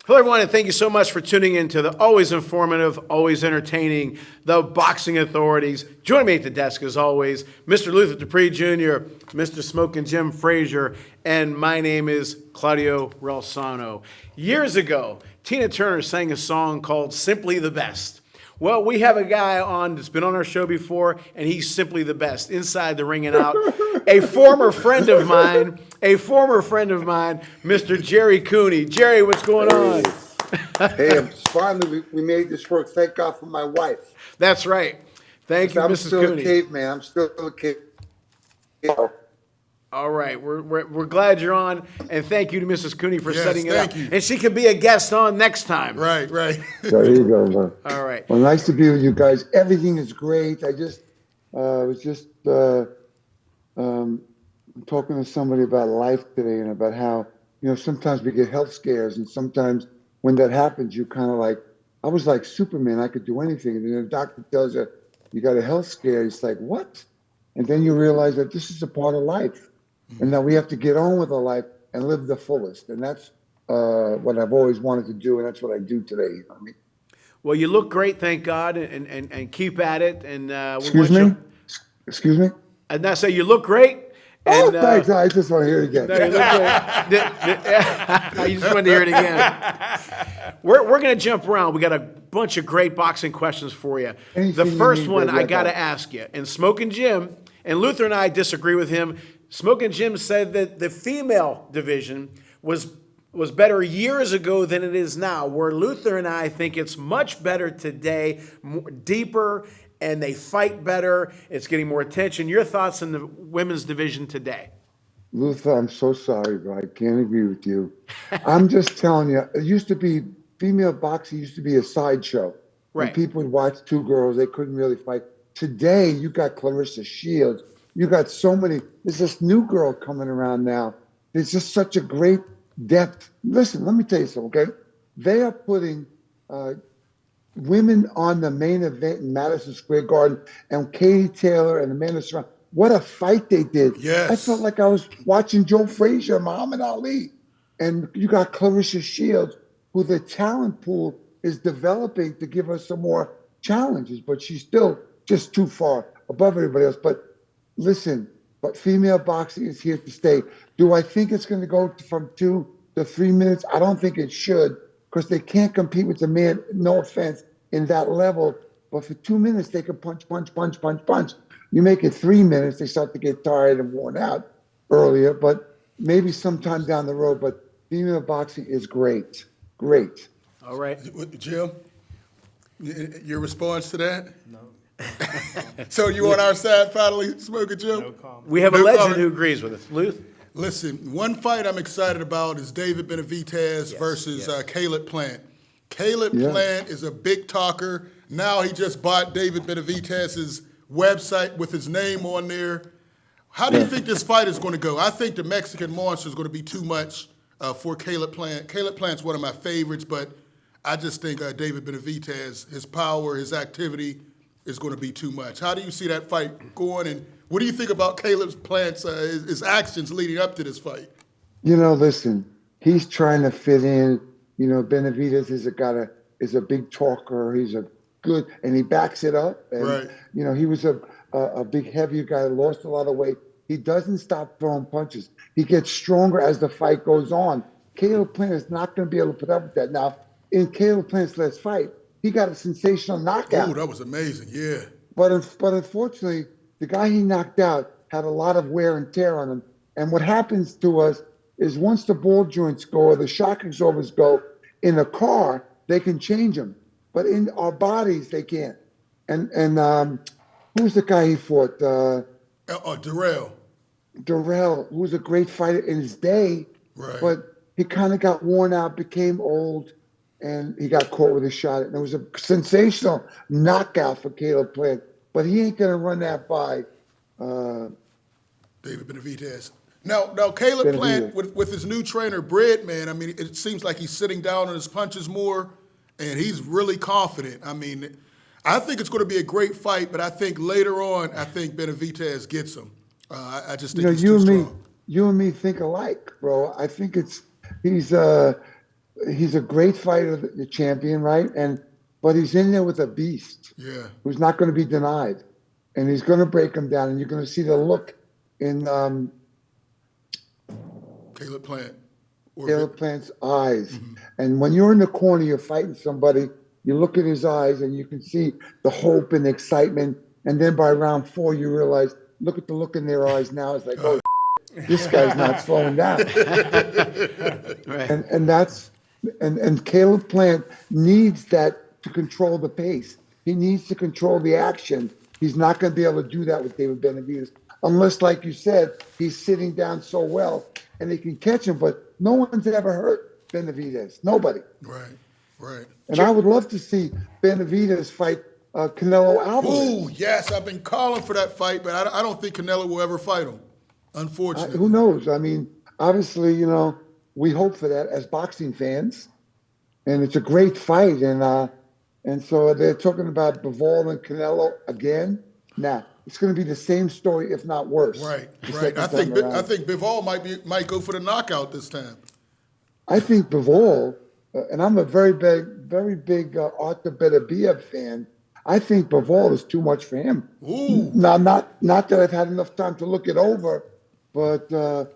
Hello, everyone, and thank you so much for tuning in to the always informative, always entertaining, the Boxing Authorities. Joining me at the desk, as always, Mr. Luther Dupree Jr., Mr. Smoking Jim Frazier, and my name is Claudio Relsano. Years ago, Tina Turner sang a song called Simply the Best. Well, we have a guy on that's been on our show before, and he's simply the best, inside the ring and out. A former friend of mine, Mr. Gerry Cooney. Gerry, what's going on? Hey, finally we made this work. Thank God for my wife. That's right. Thank you, I'm Mrs. still Cooney. a caveman. I'm still a caveman. All right, we're glad you're on, and thank you to Mrs. Cooney for setting it up. Thank you. And she can be a guest on next time. Right. There you go, man. All right. Well, nice to be with you guys. Everything is great. I just was just talking to somebody about life today and about how, sometimes we get health scares, and sometimes when that happens, you kind of like, I was like Superman. I could do anything. And then the doctor tells you got a health scare. It's like, what? And then you realize that this is a part of life. And now we have to get on with our life and live the fullest. And that's what I've always wanted to do, and that's what I do today. You know what I mean? Well, you look great, thank God, and keep at it. And Excuse me? Excuse me? And I say you look great. And, thanks. I just want to hear it again. No, you look great. You just wanted to hear it again. We're going to jump around. We got a bunch of great boxing questions for you. Anything The first you need, one baby, I got to ask you, and Smoking Jim, and Luther and I disagree with him. Smoking Jim said that the female division was better years ago than it is now, where Luther and I think it's much better today, more, deeper, and they fight better. It's getting more attention. Your thoughts on the women's division today? Luther, I'm so sorry, bro. I can't agree with you. I'm just telling you, it used to be, female boxing used to be a sideshow. Right. And people would watch two girls. They couldn't really fight. Today, you got Clarissa Shields. You got so many. There's this new girl coming around now. There's just such a great depth. Listen, let me tell you something, okay? They are putting women on the main event in Madison Square Garden, and Katie Taylor and Amanda Serrano. What a fight they did. Yes. I felt like I was watching Joe Frazier, Muhammad Ali. And you got Clarissa Shields, who the talent pool is developing to give us some more challenges, but she's still just too far above everybody else. But listen, but female boxing is here to stay. Do I think it's going to go from 2 to 3 minutes? I don't think it should, because they can't compete with the man, no offense, in that level. But for 2 minutes, they can punch. You make it 3 minutes, they start to get tired and worn out earlier, but maybe sometime down the road. But female boxing is great. Great. All right. Jim, your response to that? No. So you on our side finally, Smoking Jim? No comment. We have a No legend comment. who agrees with us. Luth? Listen, one fight I'm excited about is David Benavidez versus Caleb Plant. Caleb Plant is a big talker. Now he just bought David Benavidez's website with his name on there. How do you think this fight is going to go? I think the Mexican monster is going to be too much for Caleb Plant. Caleb Plant's one of my favorites, but I just think David Benavidez, his power, his activity is going to be too much. How do you see that fight going, and what do you think about Caleb Plant's his actions leading up to this fight? Listen, he's trying to fit in. Benavidez is a big talker. He's a good, and he backs it up. And, Right. He was a big, heavier guy, lost a lot of weight. He doesn't stop throwing punches. He gets stronger as the fight goes on. Caleb Plant is not going to be able to put up with that. Now, in Caleb Plant's last fight, he got a sensational knockout. Oh, that was amazing, yeah. But unfortunately, the guy he knocked out had a lot of wear and tear on him. And what happens to us is once the ball joints go or the shock absorbers go in a car, they can change them. But in our bodies, they can't. And who's the guy he fought? Darrell. Darrell, who was a great fighter in his day. Right. But he kind of got worn out, became old, and he got caught with a shot. And it was a sensational knockout for Caleb Plant. But he ain't going to run that by David Benavidez. Now Caleb Plant, with his new trainer, Breadman, I mean, it seems like he's sitting down on his punches more, and he's really confident. I mean, I think it's going to be a great fight, but I think later on, I think Benavidez gets him. I just think he's too strong. You and me think alike, bro. I think he's he's a great fighter, the champion, right? But he's in there with a beast. Yeah. Who's not going to be denied, and he's going to break him down. And you're going to see the look in Caleb Plant. Caleb Plant's eyes. And when you're in the corner, you're fighting somebody. You look at his eyes, and you can see the hope and the excitement. And then by round 4, you realize, look at the look in their eyes now. It's like, oh, this guy's not slowing down. Right. And Caleb Plant needs that to control the pace. He needs to control the action. He's not going to be able to do that with David Benavidez unless, like you said, he's sitting down so well and they can catch him. But no one's ever hurt Benavidez. Nobody. Right. And I would love to see Benavidez fight Canelo Alvarez. Ooh, yes, I've been calling for that fight, but I don't think Canelo will ever fight him, unfortunately. Who knows? I mean, obviously, we hope for that as boxing fans, and it's a great fight. And so they're talking about Bivol and Canelo again. Nah, it's going to be the same story, if not worse. Right. I think Bivol might go for the knockout this time. I think Bivol, and I'm a very big Arthur Beterbiev fan. I think Bivol is too much for him. Ooh. Now, not that I've had enough time to look it over, but Arthur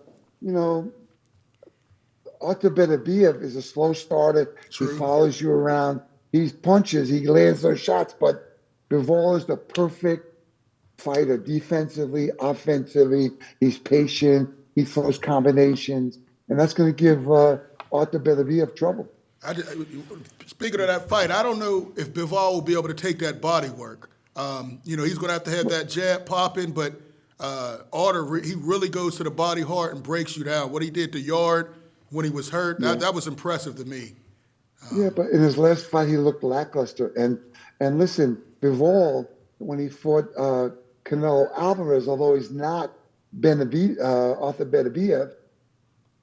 Beterbiev is a slow starter. True. He follows you around. He punches. He lands those shots. But Bivol is the perfect fighter defensively, offensively. He's patient. He throws combinations. And that's going to give Arthur Beterbiev trouble. Speaking of that fight, I don't know if Bivol will be able to take that body work. He's going to have that jab popping, but Arthur, he really goes to the body hard and breaks you down. What he did to Yard when he was hurt, that was impressive to me. Yeah, but in his last fight, he looked lackluster. And listen, Bivol, when he fought Canelo Alvarez, although he's not Arthur Beterbiev,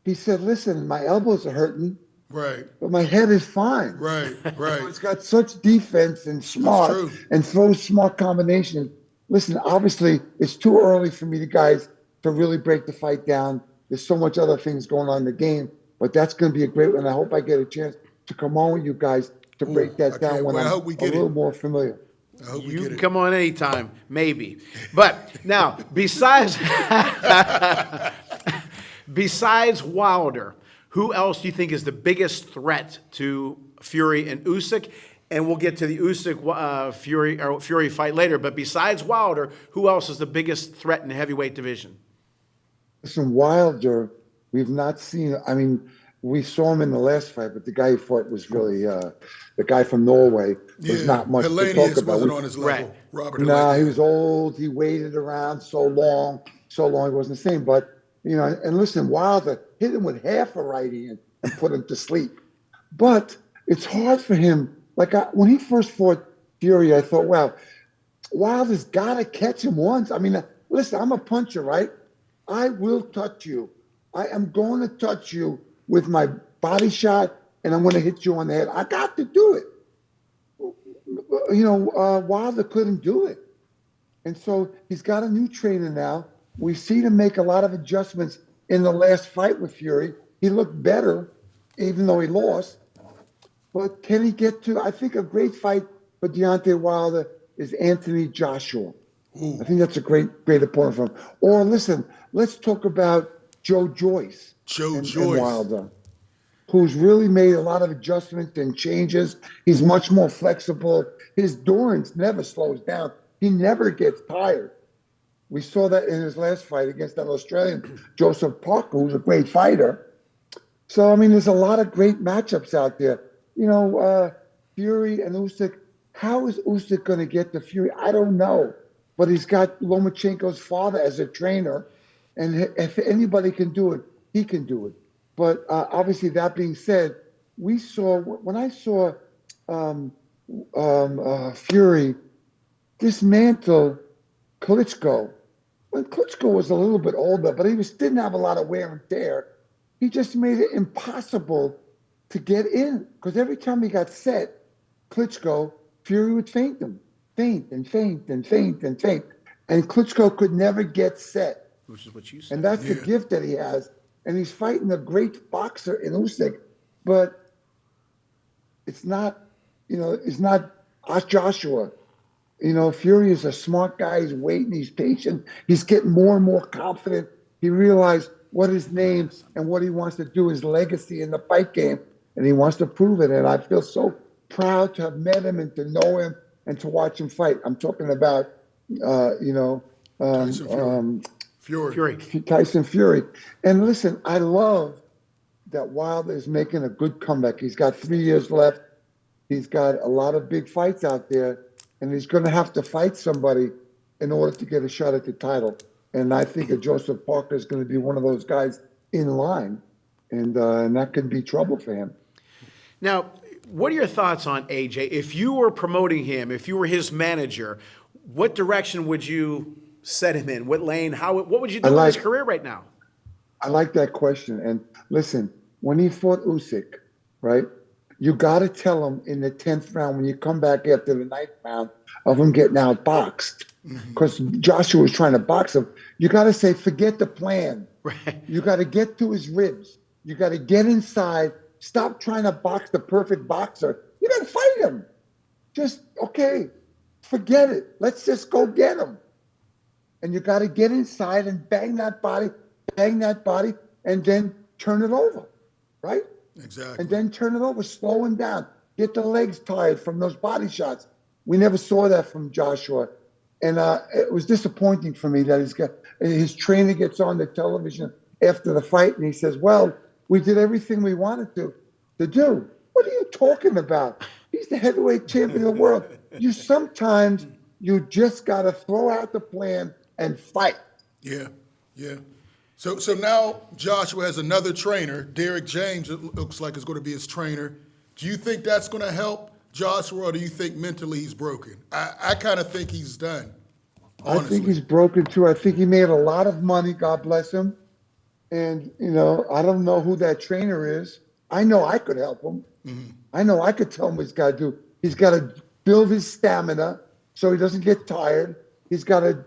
he said, listen, my elbows are hurting. Right. But my head is fine. Right. It's got such defense and smart and throws smart combinations. Listen, obviously, it's too early for me to really break the fight down. There's so much other things going on in the game, but that's going to be a great one. I hope I get a chance to come on with you guys to break that down when I'm a little more familiar. I hope You can come on anytime, maybe. But now, besides Wilder, who else do you think is the biggest threat to Fury and Usyk? And we'll get to the Usyk Fury fight later. But besides Wilder, who else is the biggest threat in the heavyweight division? Listen, Wilder, we've not seen. I mean, we saw him in the last fight, but the guy he fought was really the guy from Norway. There's not much to talk about. Wasn't on his level. Right. Robert. No, he was old. He waited around so long. He wasn't the same. But and listen, Wilder hit him with half a right hand and put him to sleep. But it's hard for him. Like when he first fought Fury, I thought, wow, Wilder's got to catch him once. I mean, listen, I'm a puncher, right? I will touch you. I am going to touch you with my body shot, and I'm going to hit you on the head. I got to do it. Wilder couldn't do it. And so he's got a new trainer now. We've seen him make a lot of adjustments in the last fight with Fury. He looked better, even though he lost. But can he get to, I think a great fight for Deontay Wilder is Anthony Joshua. Ooh. I think that's a great opponent for him. Or listen, let's talk about Joe Joyce. And Wilder, who's really made a lot of adjustments and changes. He's much more flexible. His endurance never slows down. He never gets tired. We saw that in his last fight against that Australian, Joseph Parker, who's a great fighter. So, I mean, there's a lot of great matchups out there. Fury and Usyk. How is Usyk going to get to Fury? I don't know. But he's got Lomachenko's father as a trainer. And if anybody can do it, he can do it. But obviously, that being said, when I saw Fury dismantle Klitschko, when Klitschko was a little bit older, but he didn't have a lot of wear and tear, he just made it impossible to get in. Because every time he got set, Klitschko, Fury would feint him. Feint. And Klitschko could never get set. Which is what you said. And that's the gift that he has. And he's fighting a great boxer in Usyk. But it's not, it's not Joshua. Fury is a smart guy. He's waiting. He's patient. He's getting more and more confident. He realized what his name and what he wants to do, his legacy in the fight game, and he wants to prove it. And I feel so proud to have met him and to know him and to watch him fight. I'm talking about, Fury. Tyson Fury. And listen, I love that Wilder is making a good comeback. He's got 3 years left. He's got a lot of big fights out there, and he's going to have to fight somebody in order to get a shot at the title. And I think that Joseph Parker is going to be one of those guys in line, and that could be trouble for him. Now, what are your thoughts on AJ? If you were promoting him, if you were his manager, what direction would you set him in? What lane? What would you do in his career right now? I like that question. And listen, when he fought Usyk, right, you got to tell him in the 10th round when you come back after the 9th round of him getting outboxed, because Joshua was trying to box him. You got to say, forget the plan. Right. You got to get to his ribs. You got to get inside. Stop trying to box the perfect boxer. You got to fight him. Just, okay, forget it. Let's just go get him. And you got to get inside and bang that body, and then turn it over, right? Exactly. And then turn it over, slow him down. Get the legs tired from those body shots. We never saw that from Joshua. And it was disappointing for me that his trainer gets on the television after the fight and he says, well, we did everything we wanted to do. What are you talking about? He's the heavyweight champion of the world. Sometimes you just got to throw out the plan and fight. Yeah. So now Joshua has another trainer. Derek James, it looks like, is going to be his trainer. Do you think that's going to help Joshua, or do you think mentally he's broken? I kind of think he's done, honestly. I think he's broken, too. I think he made a lot of money, God bless him. And, I don't know who that trainer is. I know I could help him. Mm-hmm. I know I could tell him what he's got to do. He's got to build his stamina so he doesn't get tired. He's got to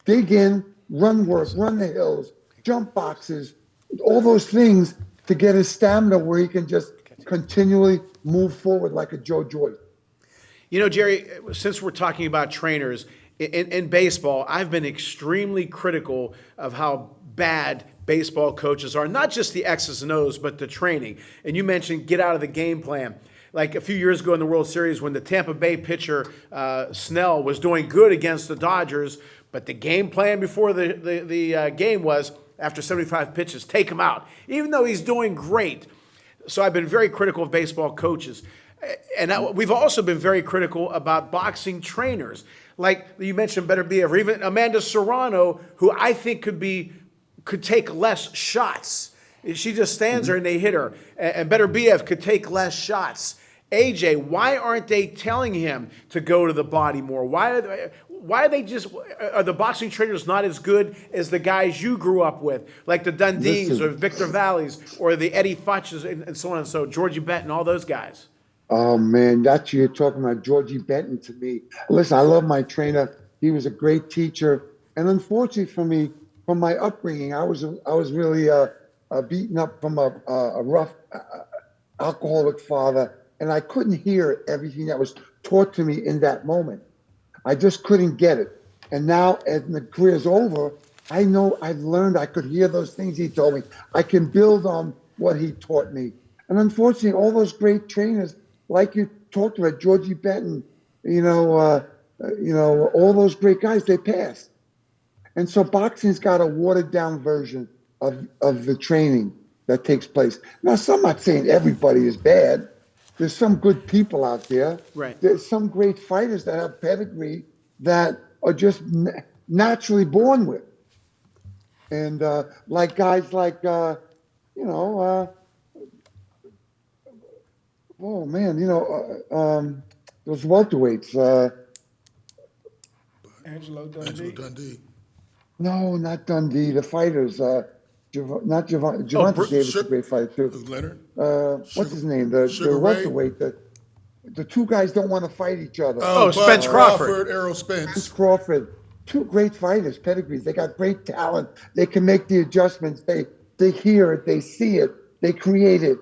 dig in, run the hills, jump boxes, all those things to get his stamina where he can just continually move forward like a Joe Joyce. Gerry, since we're talking about trainers, in baseball, I've been extremely critical of how bad baseball coaches are, not just the X's and O's, but the training. And you mentioned get out of the game plan. Like a few years ago in the World Series when the Tampa Bay pitcher, Snell, was doing good against the Dodgers, but the game plan before the game was, after 75 pitches, take him out, even though he's doing great. So I've been very critical of baseball coaches. And we've also been very critical about boxing trainers. Like you mentioned, Beterbiev, or even Amanda Serrano, who I think could take less shots. She just stands there and they hit her. And Beterbiev could take less shots. AJ, why aren't they telling him to go to the body more? Why are the boxing trainers not as good as the guys you grew up with, like the Dundees or Victor Valleys or the Eddie Futches and so on and so, Georgie Benton, all those guys? Oh, man, that's you're talking about Georgie Benton to me. Listen, I love my trainer. He was a great teacher. And unfortunately for me, from my upbringing, I was really beaten up from a rough alcoholic father, and I couldn't hear everything that was taught to me in that moment. I just couldn't get it. And now, as the career's over, I know I've learned I could hear those things he told me. I can build on what he taught me. And unfortunately, all those great trainers, like you talked about, Georgie Benton, all those great guys, they passed. And so boxing's got a watered-down version of the training that takes place. Now, I'm not saying everybody is bad. There's some good people out there. Right. There's some great fighters that have pedigree that are just naturally born with. And like guys like, those welterweights. Angelo Dundee. No, not Dundee. The fighters. Not Javante. Javante Davis is a great fighter too. Leonard. What's his name? The welterweight. The two guys don't want to fight each other. Spence Crawford. Errol Spence. Spence Crawford. Two great fighters, pedigrees. They got great talent. They can make the adjustments. They hear it. They see it. They create it.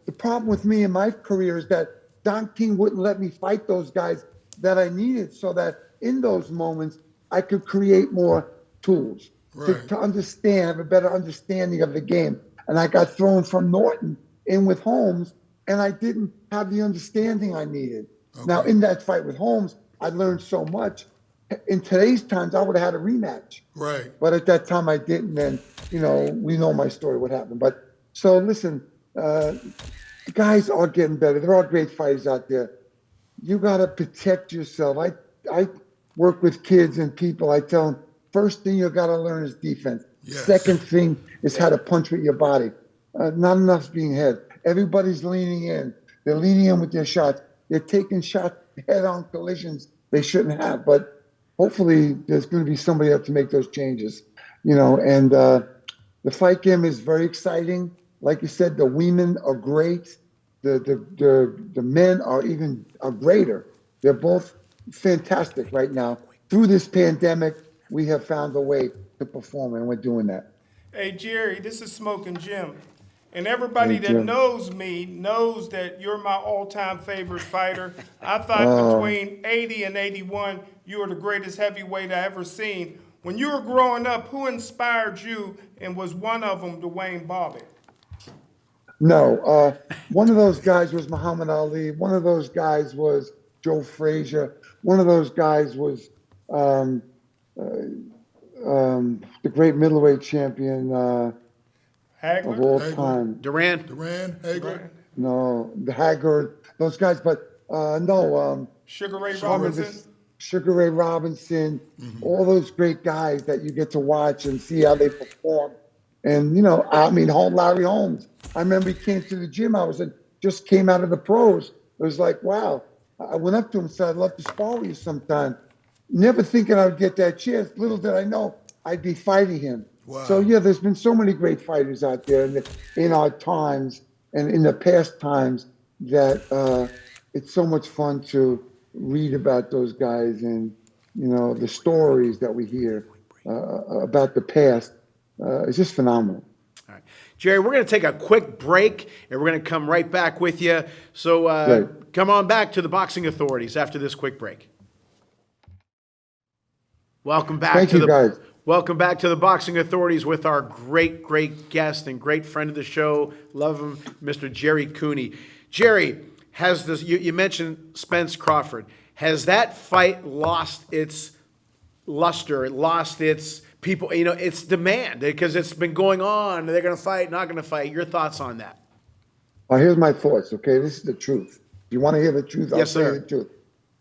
the problem with me in my career is that Don King wouldn't let me fight those guys that I needed, so that in those moments I could create more tools to understand, have a better understanding of the game. And I got thrown from Norton in with Holmes, and I didn't have the understanding I needed. Okay. Now, in that fight with Holmes, I learned so much. In today's times, I would have had a rematch. Right. But at that time, I didn't. And, you know, we know my story, what happened. But so listen, guys are getting better. There are great fighters out there. You got to protect yourself. I work with kids and people. I tell them, first thing you got to learn is defense. Yes. Second thing is how to punch with your body. Not enough's being had. Everybody's leaning in. They're leaning in with their shots. They're taking shots, head-on collisions they shouldn't have. But hopefully there's going to be somebody up to make those changes. You know, and the fight game is very exciting. Like you said, the women are great. The men are greater. They're both fantastic right now. Through this pandemic, we have found a way to perform, and we're doing that. Hey, Gerry, this is Smoking Jim. And everybody that knows me knows that you're my all-time favorite fighter. I thought between 80 and 81, you were the greatest heavyweight I ever seen. When you were growing up, who inspired you, and was one of them Dwayne Bobbitt? No, one of those guys was Muhammad Ali. One of those guys was Joe Frazier. One of those guys was the great middleweight champion of all time. Duran, Hagler. No, the Haggard, those guys. But no. Sugar Ray Robinson. Sugar Ray Robinson. All those great guys that you get to watch and see how they perform. And, you know, I mean, Larry Holmes. I remember he came to the gym. Just came out of the pros. It was like, wow. I went up to him and said, I'd love to spar with you sometime. Never thinking I would get that chance. Little did I know I'd be fighting him. Wow. So, yeah, there's been so many great fighters out there in our times and in the past times that it's so much fun to read about those guys and, you know, the stories that we hear about the past. It's just phenomenal. All right. Gerry, we're going to take a quick break, and we're going to come right back with you. So come on back to the Boxing Authorities after this quick break. Welcome back. Thank you, guys. Welcome back to the Boxing Authorities with our great guest and great friend of the show. Love him, Mr. Gerry Cooney. Gerry, has this? You mentioned Spence Crawford. Has that fight lost its luster? It lost its people, you know, its demand because it's been going on. They're going to fight, not going to fight. Your thoughts on that? Here's my thoughts. Okay, this is the truth. If you want to hear the truth, I'll say the truth.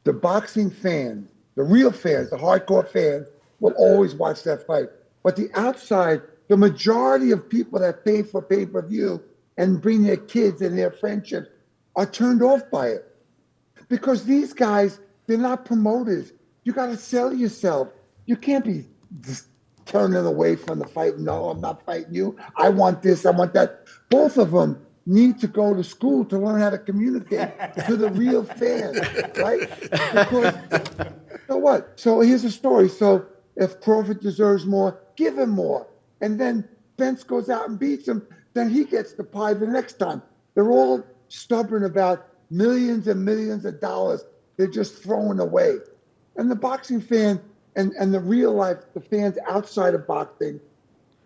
The boxing fans, the real fans, the hardcore fans, will always watch that fight. But the outside, the majority of people that pay for pay-per-view and bring their kids and their friendships are turned off by it. Because these guys, they're not promoters. You got to sell yourself. You can't be just turning away from the fight. No, I'm not fighting you. I want this, I want that. Both of them need to go to school to learn how to communicate to the real fans, right? Because, so what? So here's the story. So if Crawford deserves more, give him more. And then Spence goes out and beats him, then he gets the pie the next time. They're all stubborn about millions and millions of dollars they're just throwing away. And the boxing fan and the real life, the fans outside of boxing,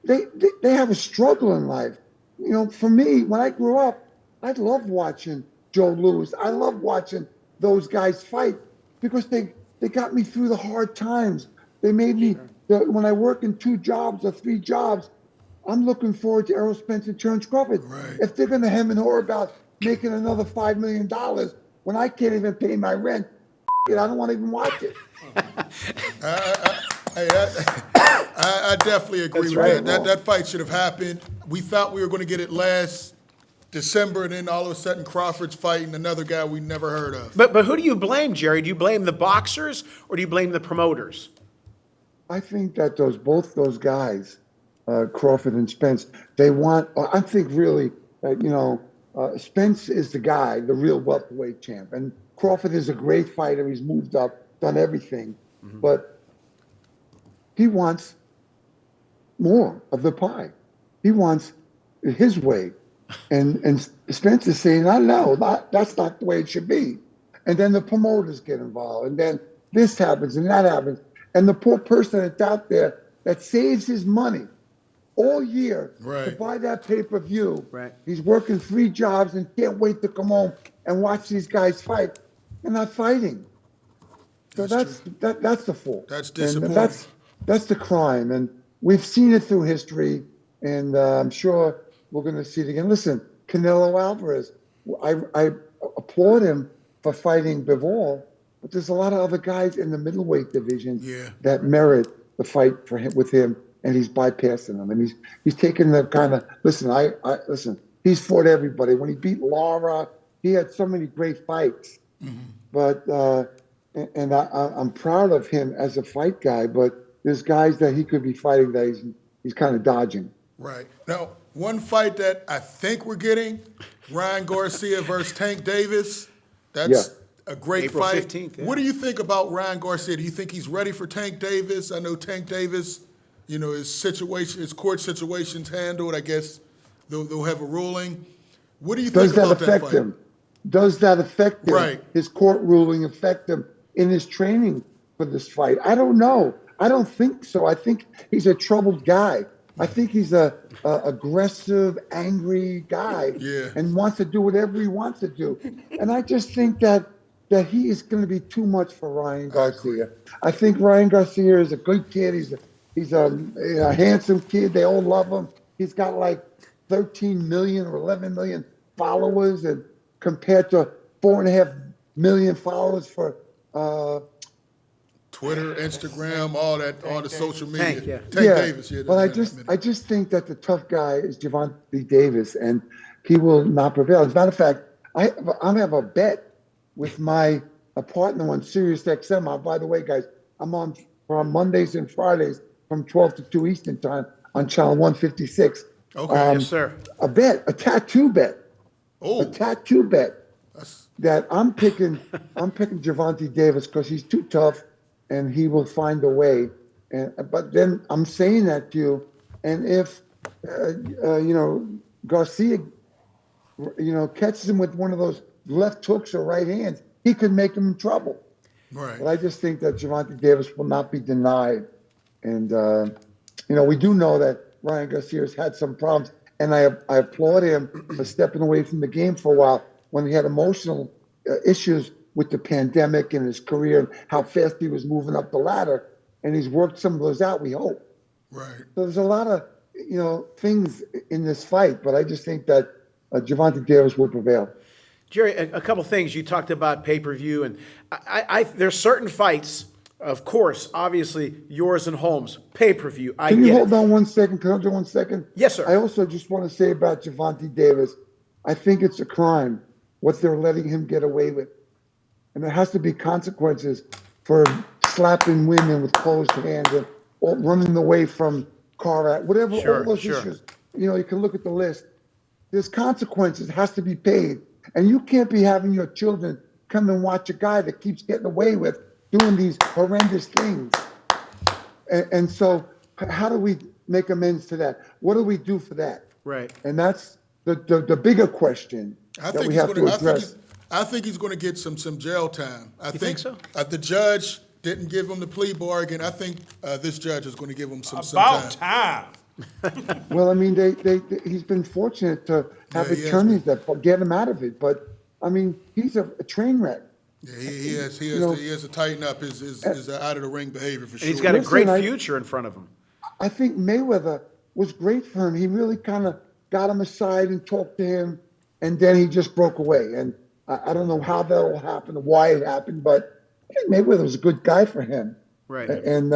they have a struggle in life. You know, for me, when I grew up, I loved watching Joe Louis. I loved watching those guys fight because they got me through the hard times. They made me, when I work in 2 jobs or 3 jobs, I'm looking forward to Errol Spence and Terence Crawford. Right. If they're going to hem and haw about making another $5 million when I can't even pay my rent, I don't want to even watch it. I definitely agree with that. That fight should have happened. We thought we were going to get it last December, and then all of a sudden Crawford's fighting another guy we never heard of. But who do you blame, Gerry? Do you blame the boxers or do you blame the promoters? I think that both those guys, Crawford and Spence, I think really, Spence is the guy, the real welterweight champ. And Crawford is a great fighter. He's moved up, done everything. Mm-hmm. But he wants more of the pie. He wants his way. And Spence is saying, I know, that's not the way it should be. And then the promoters get involved, and then this happens and that happens. And the poor person that's out there that saves his money all year to buy that pay-per-view. Right. He's working 3 jobs and can't wait to come home and watch these guys fight. They're not fighting. So that's the fault. That's disappointing. disappointing. And that's the crime. And we've seen it through history, and I'm sure we're going to see it again. Listen, Canelo Alvarez, I applaud him for fighting Bivol, but there's a lot of other guys in the middleweight division that merit the fight for him with him, and he's bypassing them. And he's taking the kind of listen. He's fought everybody. When he beat Lara, he had so many great fights. Mm-hmm. But and I'm proud of him as a fight guy. But there's guys that he could be fighting that he's kind of dodging. Right. Now, one fight that I think we're getting, Ryan Garcia versus Tank Davis. That's a great April fight. 15th, What do you think about Ryan Garcia? Do you think he's ready for Tank Davis? I know Tank Davis, his court situation's handled. I guess they'll have a ruling. What do you think about that fight? Does that affect him? Right. His court ruling affect him in his training for this fight? I don't know. I don't think so. I think he's a troubled guy. I think he's a aggressive, angry guy and wants to do whatever he wants to do. And I just think that he is going to be too much for Ryan Garcia. I think Ryan Garcia is a good kid. He's a handsome kid. They all love him. He's got like 13 million or 11 million followers, and compared to 4.5 million followers for Twitter, Instagram, all the social media. Tank Davis, But I just think that the tough guy is Gervonta Davis, and he will not prevail. As a matter of fact, I have a bet with my partner on Sirius XM. By the way, guys, I'm on Mondays and Fridays from 12 to 2 Eastern time on channel 156. Okay, yes, sir. A tattoo bet. Oh. A tattoo bet that I'm picking Gervonta Davis because he's too tough and he will find a way. But then I'm saying that to you, and if Garcia catches him with one of those left hooks or right hands, he could make him in trouble. Right. But I just think that Gervonta Davis will not be denied. And we do know that Ryan Garcia has had some problems, and I applaud him for stepping away from the game for a while when he had emotional issues with the pandemic and his career and how fast he was moving up the ladder. And he's worked some of those out, we hope. Right. So there's a lot of, things in this fight, but I just think that Gervonta Davis will prevail. Gerry, a couple things. You talked about pay-per-view, and there's certain fights, of course, obviously, yours and Holmes, pay-per-view. Can you hold on 1 second? Can I hold on 1 second? Yes, sir. I also just want to say about Gervonta Davis, I think it's a crime what they're letting him get away with. And there has to be consequences for slapping women with closed hands and running away from car, whatever, all those issues. You can look at the list. There's consequences, has to be paid. And you can't be having your children come and watch a guy that keeps getting away with doing these horrendous things. And so how do we make amends to that? What do we do for that? Right. And that's the bigger question that we have to address. I think he's going to get some jail time. I think so? The judge didn't give him the plea bargain. I think this judge is going to give him some About time. Well, I mean, he's been fortunate to have attorneys that get him out of it. But, I mean, he's a train wreck. Yeah, he has to tighten up his out-of-the-ring behavior for sure. And he's got a great future in front of him. I think Mayweather was great for him. He really kind of got him aside and talked to him, and then he just broke away. And I don't know how that all happened, why it happened, but I think Mayweather was a good guy for him. Right. And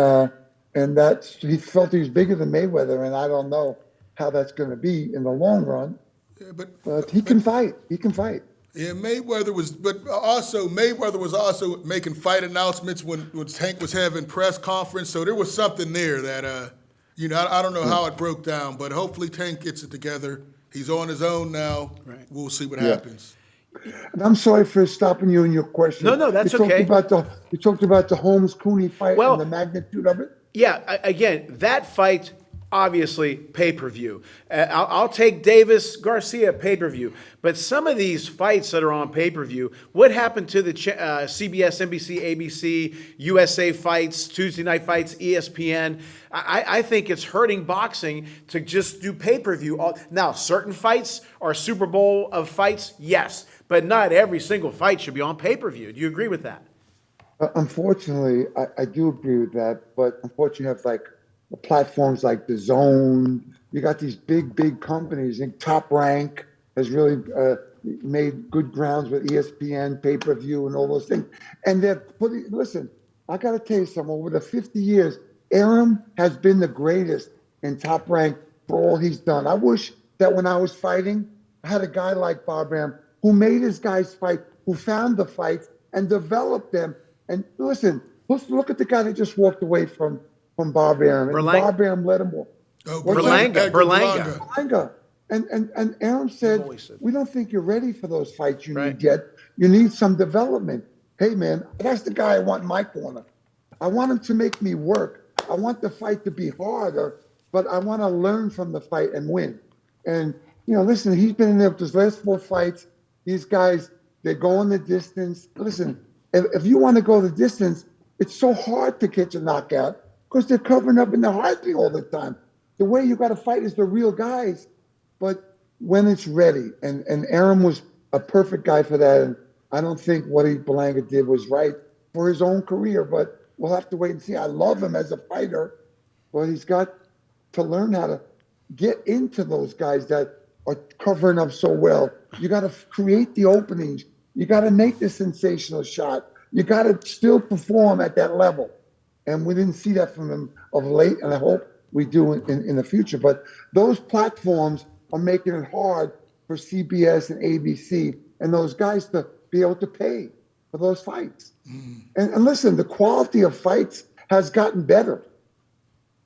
he felt he was bigger than Mayweather, and I don't know how that's going to be in the long run. Yeah, but he can fight. He can fight. Yeah, Mayweather was also making fight announcements when Tank was having press conference. So there was something there that I don't know how it broke down, but hopefully Tank gets it together. He's on his own now. Right. We'll see what happens. And I'm sorry for stopping you in your question. No, that's okay. You talked about the Holmes Cooney fight and the magnitude of it. Yeah, again, that fight obviously pay-per-view. I'll take Davis Garcia pay-per-view. But some of these fights that are on pay-per-view, what happened to the CBS, NBC, ABC, USA fights, Tuesday night fights, ESPN? I think it's hurting boxing to just do pay-per-view. Now, certain fights are Super Bowl of fights, yes. But not every single fight should be on pay-per-view. Do you agree with that? Unfortunately, I do agree with that. But unfortunately, you have like platforms like the Zone. You got these big companies. I think Top Rank has really made good grounds with ESPN, pay-per-view, and all those things. And they're putting, listen, I got to tell you something. Over the 50 years, Arum has been the greatest in Top Rank for all he's done. I wish that when I was fighting, I had a guy like Bob Arum who made his guys fight, who found the fights and developed them. And listen, let's look at the guy that just walked away from Bob Arum. And Bob Arum let him walk. Berlanga. And Arum said, we don't think you're ready for those fights you need yet. You need some development. Hey, man, that's the guy I want in my corner. I want him to make me work. I want the fight to be harder, but I want to learn from the fight and win. And, listen, he's been in there with his last 4 fights. These guys, they're going the distance. Listen, if you want to go the distance, it's so hard to catch a knockout because they're covering up and they're hiding all the time. The way you got to fight is the real guys. But when it's ready, and Arum was a perfect guy for that, and I don't think what Berlanga did was right for his own career, but we'll have to wait and see. I love him as a fighter, but he's got to learn how to get into those guys that are covering up so well. You got to create the openings. You got to make the sensational shot. You got to still perform at that level. And we didn't see that from him of late, and I hope we do in the future. But those platforms are making it hard for CBS and ABC and those guys to be able to pay for those fights. And listen, the quality of fights has gotten better.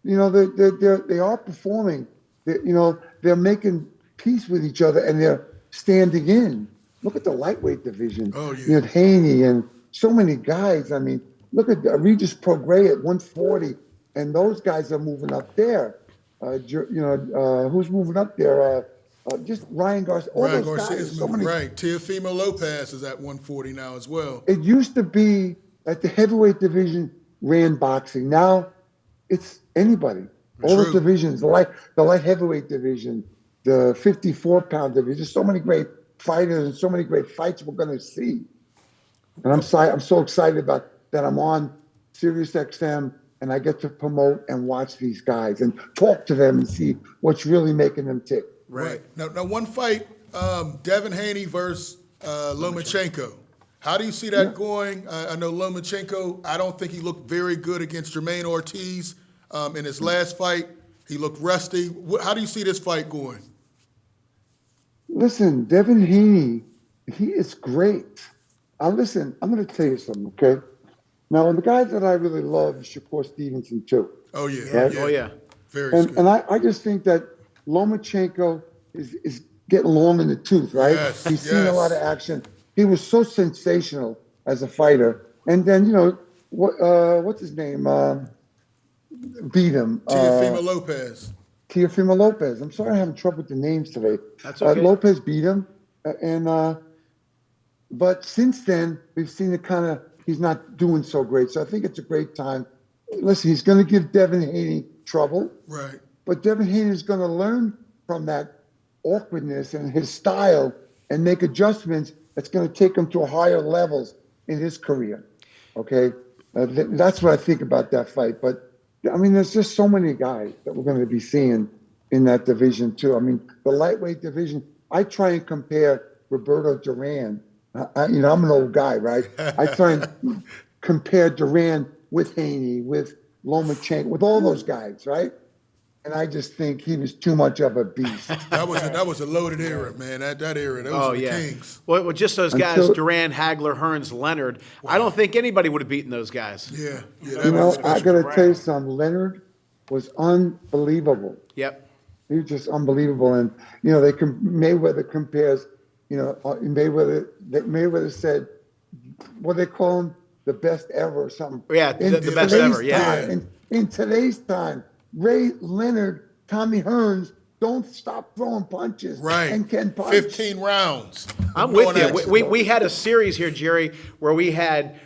They are performing. They're making peace with each other, and they're standing in. Look at the lightweight division. Oh, yeah. You had Haney and so many guys. I mean, look at Regis Prograis at 140, and those guys are moving up there. Who's moving up there? Just Ryan Garcia. Ryan Garcia is moving, right. Teofimo Lopez is at 140 now as well. It used to be that the heavyweight division ran boxing. Now it's anybody. All the divisions, the light heavyweight division, the 54-pound division. There's so many great fighters and so many great fights we're going to see. And I'm so excited about that. I'm on Sirius XM and I get to promote and watch these guys and talk to them and see what's really making them tick. Right. Now one fight, Devin Haney versus Lomachenko. How do you see that going? I know Lomachenko, I don't think he looked very good against Jermaine Ortiz in his last fight. He looked rusty. How do you see this fight going? Listen, Devin Haney, he is great. Listen, I'm going to tell you something, okay? Now, the guys that I really love is Shakur Stevenson, too. Oh, yeah. Right? Oh, yeah. Very good. And I just think that Lomachenko is getting long in the tooth, right? Yes, He's seen a lot of action. He was so sensational as a fighter. And then, what's his name? Beat him. Teofimo Lopez. Teofimo Lopez. I'm sorry I'm having trouble with the names today. That's okay. Lopez beat him. But since then, we've seen he's not doing so great. So I think it's a great time. Listen, he's going to give Devin Haney trouble. Right. But Devin Haney is going to learn from that awkwardness and his style and make adjustments that's going to take him to higher levels in his career. Okay? That's what I think about that fight. But, I mean, there's just so many guys that we're going to be seeing in that division, too. I mean, the lightweight division, I try and compare Roberto Duran. I'm an old guy, right? I try and compare Duran with Haney, with Lomachenko, with all those guys, right? And I just think he was too much of a beast. That was a loaded era, man. That era, those were the kings. Well, just those guys, Duran, Hagler, Hearns, Leonard. Wow. I don't think anybody would have beaten those guys. Yeah. I got to tell you something. Leonard was unbelievable. Yep. He was just unbelievable. And, Mayweather compares, Mayweather said, what they call him, the best ever or something. Yeah, the best ever, yeah. In today's time, Leonard Tommy Hearns don't stop throwing punches Right. and can punch. 15 rounds. I'm No with you. action. We had a series here, Gerry, where we had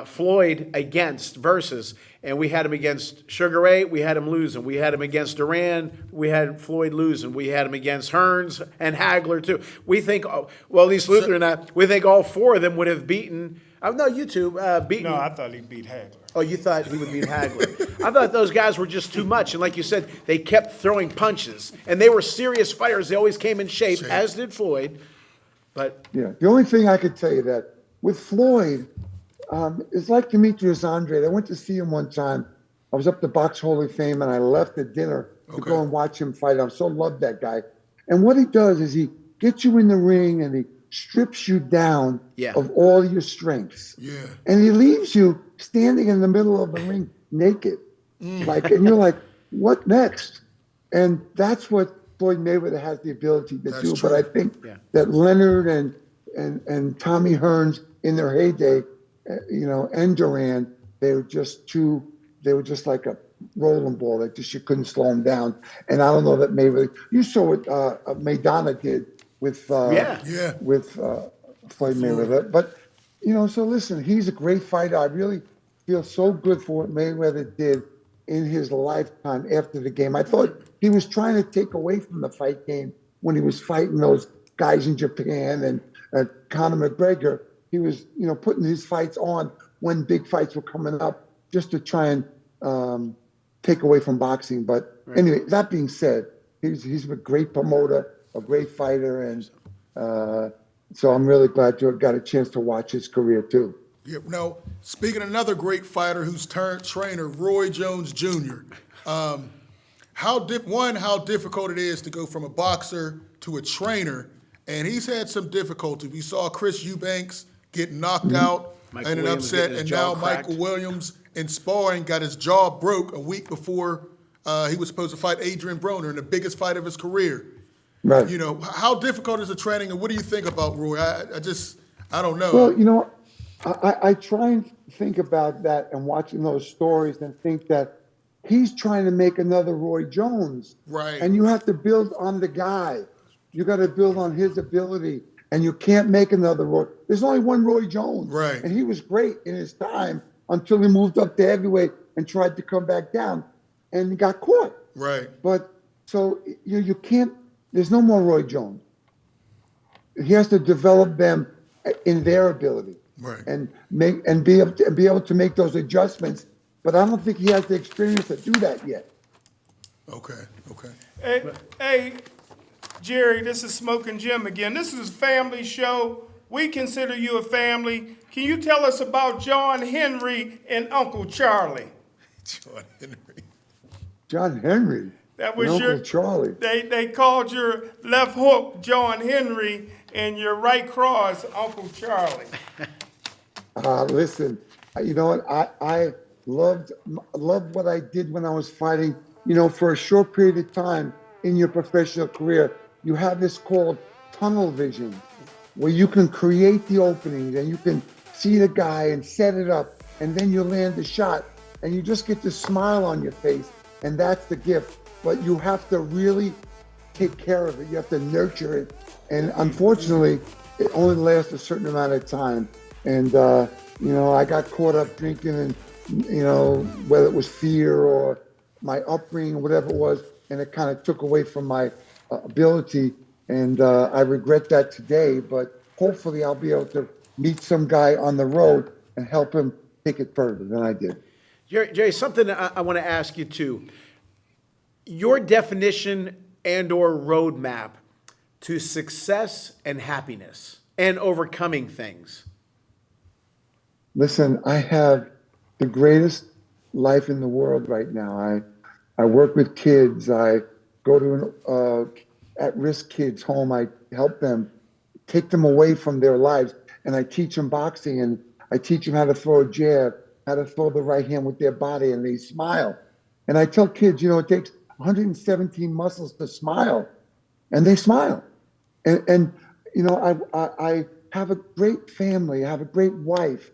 Floyd against versus, and we had him against Sugar Ray, we had him losing. We had him against Duran, we had Floyd losing. We had him against Hearns and Hagler too. We think, well, at least Luther and I, we think all four of them would have beaten. No, you two beaten. No, I thought he beat Hagler. Oh, you thought he would beat Hagler. I thought those guys were just too much. And like you said, they kept throwing punches. And they were serious fighters. They always came in shape, as did Floyd. But Yeah, the only thing I could tell you that with Floyd, it's like Demetrius Andrade. I went to see him one time. I was up to Box Hall of Fame, and I left at dinner to go and watch him fight. I so loved that guy. And what he does is he gets you in the ring, and he strips you down of all your strengths. Yeah. And he leaves you standing in the middle of the ring naked. And you're like, what next? And that's what Floyd Mayweather has the ability to do. True. But I think that Leonard and Tommy Hearns in their heyday, and Duran, they were just like a rolling ball. Like just, you couldn't slow them down. And I don't know that Mayweather, you saw what Maidana did with Floyd Mayweather. But, so listen, he's a great fighter. I really feel so good for what Mayweather did in his lifetime after the game. I thought he was trying to take away from the fight game when he was fighting those guys in Japan and Conor McGregor. He was, putting his fights on when big fights were coming up just to try and take away from boxing. But anyway, that being said, he's a great promoter, a great fighter, and so I'm really glad you got a chance to watch his career too. Yeah, speaking of another great fighter who's turned trainer, Roy Jones Jr. How difficult it is to go from a boxer to a trainer, and he's had some difficulty. We saw Chris Eubanks get knocked out in an upset, and now Michael Williams in sparring got his jaw broke a week before he was supposed to fight Adrian Broner in the biggest fight of his career. Right. How difficult is the training, and what do you think about Roy? I don't know. Well, I try and think about that and watching those stories and think that he's trying to make another Roy Jones. Right. And you have to build on the guy. You got to build on his ability, and you can't make another Roy. There's only one Roy Jones. Right. And he was great in his time until he moved up to heavyweight and tried to come back down and he got caught. Right. But so you can't, there's no more Roy Jones. He has to develop them in their ability. Right. And be able to make those adjustments. But I don't think he has the experience to do that yet. Okay. Hey, Gerry, this is Smoking Jim again. This is a family show. We consider you a family. Can you tell us about John Henry and Uncle Charlie? John Henry. That was Uncle Charlie. They called your left hook John Henry and your right cross Uncle Charlie. Listen, you know what? I loved what I did when I was fighting. For a short period of time in your professional career, you have this called tunnel vision, where you can create the openings and you can see the guy and set it up, and then you land the shot, and you just get the smile on your face, and that's the gift. But you have to really take care of it. You have to nurture it, and unfortunately, it only lasts a certain amount of time. And I got caught up drinking, and whether it was fear or my upbringing or whatever it was, and it kind of took away from my ability. And I regret that today, but hopefully I'll be able to meet some guy on the road and help him take it further than I did. Gerry, something I want to ask you too. Your definition and or roadmap to success and happiness and overcoming things. Listen, I have the greatest life in the world right now. I work with kids. I go to at-risk kids' home. I help them, take them away from their lives, and I teach them boxing, and I teach them how to throw a jab, how to throw the right hand with their body, and they smile. And I tell kids, it takes 117 muscles to smile, and they smile. And I have a great family. I have a great wife.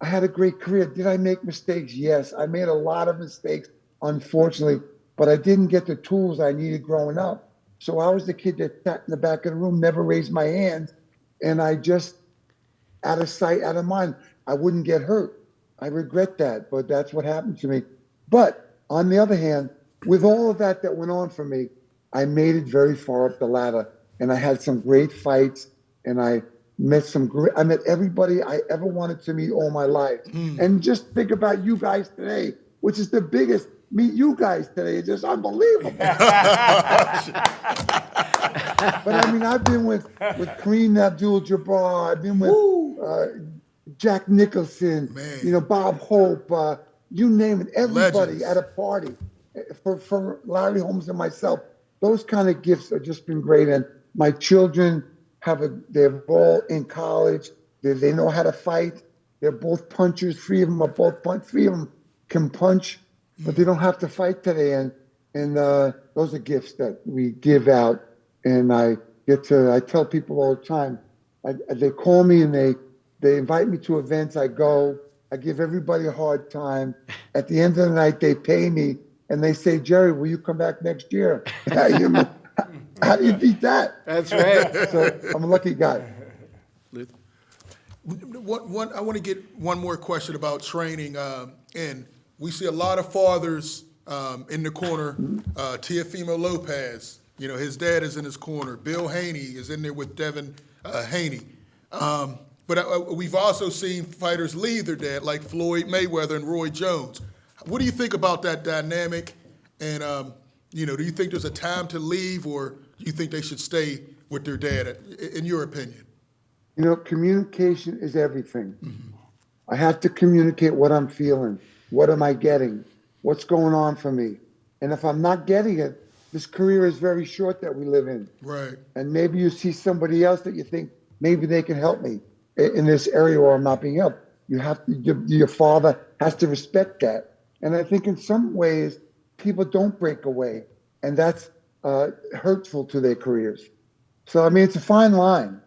I had a great career. Did I make mistakes? Yes, I made a lot of mistakes, unfortunately. but I didn't get the tools I needed growing up. So I was the kid that sat in the back of the room, never raised my hands, and I just, out of sight, out of mind, I wouldn't get hurt. I regret that, but that's what happened to me. But on the other hand, with all of that went on for me, I made it very far up the ladder, and I had some great fights, and I met everybody I ever wanted to meet all my life. And just think about you guys today, which is the biggest. Meet you guys today. It's just unbelievable. But I mean, I've been with Kareem Abdul-Jabbar. I've been with Jack Nicholson, Bob Hope, you name it. Everybody Legends. at a party for Larry Holmes and myself. Those kind of gifts have just been great. And my children they're all in college. They know how to fight. They're both punchers. 3 of them are both punch. 3 of them can punch, but they don't have to fight today. And those are gifts that we give out. And I tell people all the time, they call me and they invite me to events. I go. I give everybody a hard time. At the end of the night, they pay me and they say, Gerry, will you come back next year? How do you beat that? That's right. So I'm a lucky guy. I want to get one more question about training. And we see a lot of fathers in the corner. Teofimo Lopez, his dad is in his corner. Bill Haney is in there with Devin Haney. But we've also seen fighters leave their dad, like Floyd Mayweather and Roy Jones. What do you think about that dynamic? And, do you think there's a time to leave, or do you think they should stay with their dad, in your opinion? Communication is everything. I have to communicate what I'm feeling. What am I getting? What's going on for me? And if I'm not getting it, this career is very short that we live in. Right. And maybe you see somebody else that you think maybe they can help me in this area where I'm not being helped. Your father has to respect that. And I think in some ways, people don't break away, and that's hurtful to their careers. So, I mean, it's a fine line.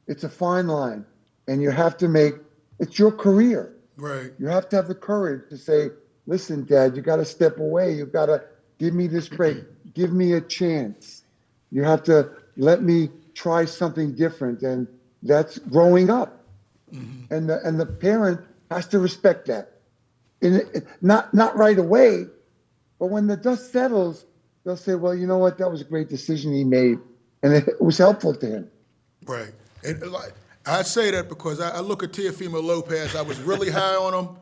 It's a fine line. And you have to it's your career. Right. You have to have the courage to say, listen, Dad, you got to step away. You got to give me this break. Give me a chance. You have to let me try something different. And that's growing up. Mm-hmm. And the parent has to respect that. Not right away, but when the dust settles, they'll say, well, you know what? That was a great decision he made. And it was helpful to him. Right. And I say that because I look at Teofimo Lopez. I was really high on him.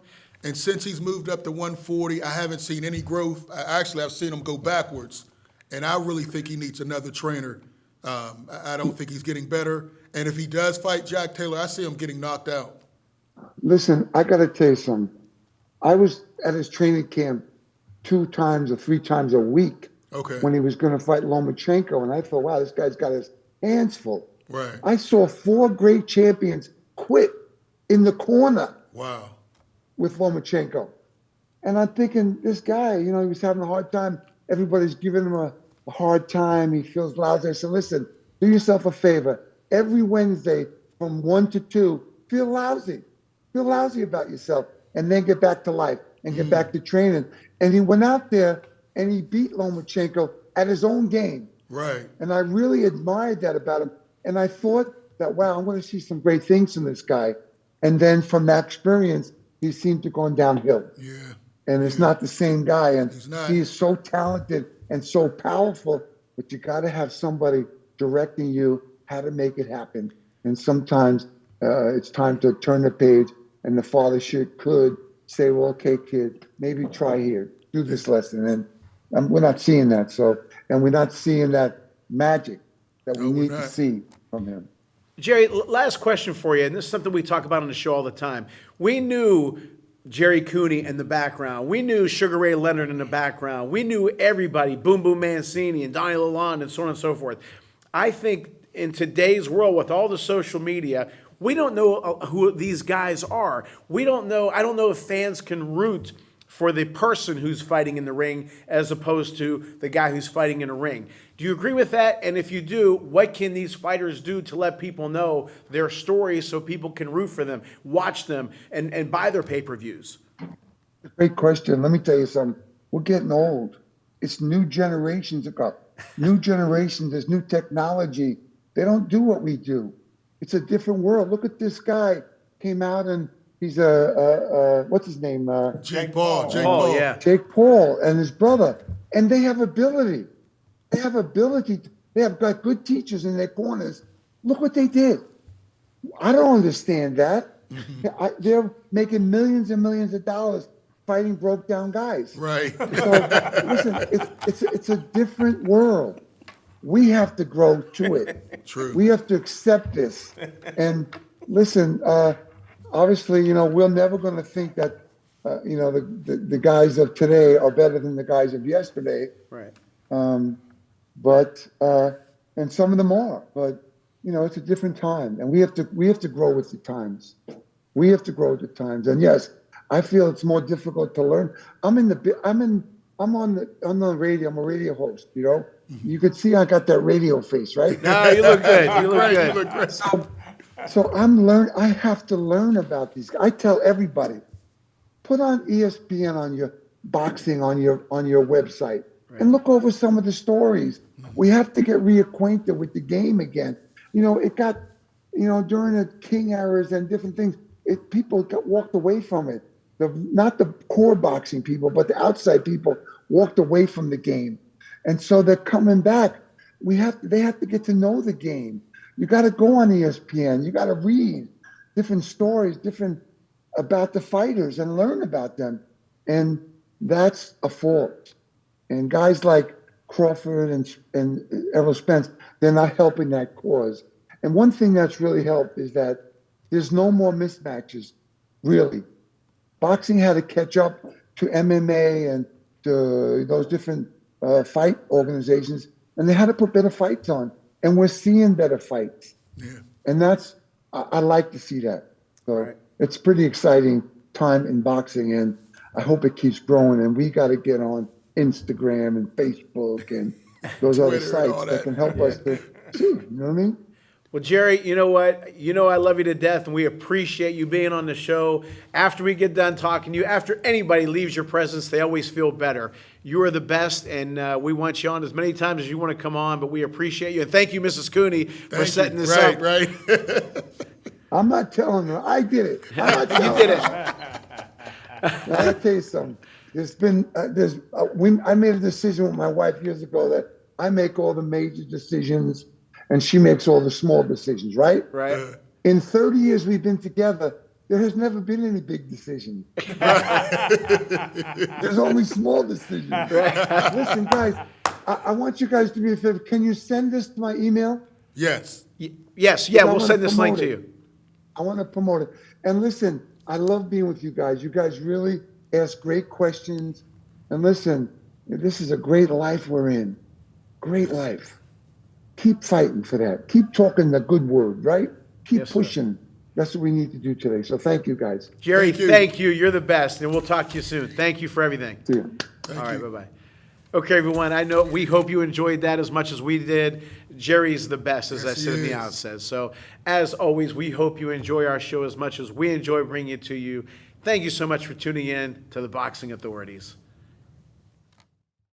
And since he's moved up to 140, I haven't seen any growth. I've seen him go backwards. And I really think he needs another trainer. I don't think he's getting better. And if he does fight Jack Taylor, I see him getting knocked out. Listen, I got to tell you something. I was at his training camp 2 times or 3 times a week when he was going to fight Lomachenko. And I thought, wow, this guy's got his hands full. Right. I saw 4 great champions quit in the corner. Wow. With Lomachenko. And I'm thinking, this guy, he was having a hard time. Everybody's giving him a hard time. He feels lousy. I said, listen, do yourself a favor. Every Wednesday from 1 to 2, feel lousy. Feel lousy about yourself. And then get back to life and get back to training. And he went out there and he beat Lomachenko at his own game. Right. And I really admired that about him. And I thought that, wow, I'm going to see some great things from this guy. And then from that experience, he seemed to go downhill. Yeah. And it's not the same guy. And he is so talented and so powerful, but you got to have somebody directing you how to make it happen. And sometimes it's time to turn the page, and the father could say, well, okay, kid, maybe try here, do this lesson. And we're not seeing that. And we're not seeing that magic that we need to see from him. Gerry, last question for you, and this is something we talk about on the show all the time. We knew Gerry Cooney in the background. We knew Sugar Ray Leonard in the background. We knew everybody, Boom Boom Mancini and Donnie Lalonde and so on and so forth. I think in today's world with all the social media, we don't know who these guys are. We don't know. I don't know if fans can root for the person who's fighting in the ring as opposed to the guy who's fighting in a ring. Do you agree with that? And if you do, what can these fighters do to let people know their stories so people can root for them, watch them, and buy their pay-per-views? Great question. Let me tell you something. We're getting old. It's new generations ago. New generations, there's new technology. They don't do what we do. It's a different world. Look at this guy came out and he's what's his name? Jake Paul. Oh, yeah. Jake Paul and his brother. And they have ability. They have ability. They have got good teachers in their corners. Look what they did. I don't understand that. They're making millions and millions of dollars fighting broke down guys. Right. So listen, it's a different world. We have to grow to it. True. We have to accept this. And listen, obviously, we're never going to think that, the guys of today are better than the guys of yesterday. Right. But and some of them are. But it's a different time, and we have to grow with the times. We have to grow with the times. And yes, I feel it's more difficult to learn. I'm on the radio. I'm a radio host. You could see I got that radio face, right? No, you look good. You look good. You look great. So I have to learn about these. I tell everybody, put on ESPN on your boxing on your website and look over some of the stories. We have to get reacquainted with the game again. It got, during the King eras and different things, people got walked away from it. Not the core boxing people, but the outside people walked away from the game. And so they're coming back. They have to get to know the game. You got to go on ESPN. You got to read different stories, about the fighters and learn about them. And that's a fault. And guys like Crawford and Errol Spence, they're not helping that cause. And one thing that's really helped is that there's no more mismatches, really. Boxing had to catch up to MMA and to those different fight organizations, and they had to put better fights on. And we're seeing better fights. Yeah. And I like to see that. So Right. It's pretty exciting time in boxing, and I hope it keeps growing. And we got to get on Instagram and Facebook and those other Twitter and all sites that that. can help us to see. You know what I mean? Well, Gerry, you know what? I love you to death, and we appreciate you being on the show. After we get done talking to you, after anybody leaves your presence, they always feel better. You are the best, and we want you on as many times as you want to come on, but we appreciate you. And thank you, Mrs. Cooney, for setting this up. Right. I'm not telling her. I did it. I'm not telling You did it. her. I gotta tell you something. I made a decision with my wife years ago that I make all the major decisions and she makes all the small decisions, right? Right. In 30 years we've been together, there has never been any big decisions. There's only small decisions. Listen, guys, I want you guys to be a favor. Can you send this to my email? Yes. Yes, yeah, I we'll wanna send this link promote to it. you. I want to promote it. And listen, I love being with you guys. You guys really ask great questions. And listen, this is a great life we're in. Great life. Keep fighting for that. Keep talking the good word, right? Keep Yes, sir. pushing. That's what we need to do today. So thank you, guys. Gerry, Thank you. thank you. You're the best, and we'll talk to you soon. Thank you for everything. See you. All right, bye-bye. Okay, everyone, we hope you enjoyed that as much as we did. Gerry's the best, as I Yes, said he in the is. outset. So, as always, we hope you enjoy our show as much as we enjoy bringing it to you. Thank you so much for tuning in to the Boxing Authorities.